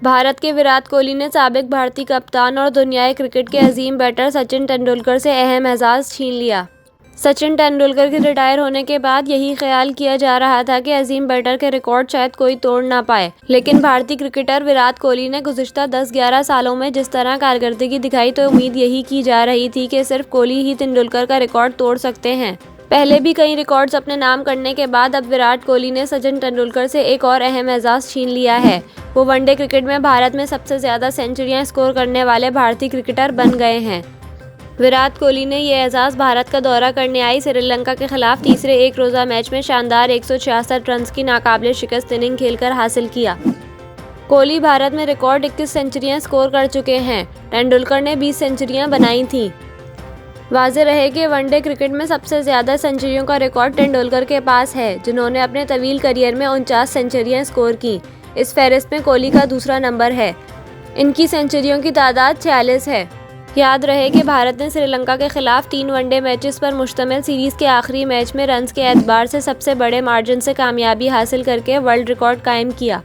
भारत के विराट कोहली ने साबिक भारतीय कप्तान और दुनियाई क्रिकेट के अजीम बैटर सचिन तेंदुलकर से अहम एजाज़ छीन लिया। सचिन तेंदुलकर के रिटायर होने के बाद यही ख्याल किया जा रहा था कि अजीम बैटर के रिकॉर्ड शायद कोई तोड़ ना पाए, लेकिन भारतीय क्रिकेटर विराट कोहली ने गुज़िश्ता 10-11 सालों में जिस तरह कारकर्दगी दिखाई तो उम्मीद यही की जा रही थी कि सिर्फ कोहली ही तेंदुलकर का रिकॉर्ड तोड़ सकते हैं। पहले भी कई रिकॉर्ड्स अपने नाम करने के बाद अब विराट कोहली ने सचिन तेंदुलकर से एक और अहम एजाज़ छीन लिया है। वो वनडे क्रिकेट में भारत में सबसे ज़्यादा सेंचुरियां स्कोर करने वाले भारतीय क्रिकेटर बन गए हैं। विराट कोहली ने ये एजाज़ भारत का दौरा करने आई श्रीलंका के खिलाफ तीसरे एक रोज़ा मैच में शानदार 166 रन की नाकाबिले शिकस्त इनिंग खेलकर हासिल किया। कोहली भारत में रिकॉर्ड 21 सेंचुरियां स्कोर कर चुके हैं। तेंदुलकर ने 20 सेंचुरियां बनाई थीं। वाज़ेह रहे कि वनडे क्रिकेट में सबसे ज़्यादा सेंचुरियों का रिकॉर्ड तेंदुलकर के पास है, जिन्होंने अपने तवील करियर में 49 सेंचुरियां स्कोर की। इस फहरिस्त में कोहली का दूसरा नंबर है। इनकी सेंचुरियों की तादाद 46 है। याद रहे कि भारत ने श्रीलंका के खिलाफ 3 वनडे मैचेस पर मुश्तमिल सीरीज़ के आखिरी मैच में रन्स के एतबार से सबसे बड़े मार्जिन से कामयाबी हासिल करके वर्ल्ड रिकॉर्ड कायम किया।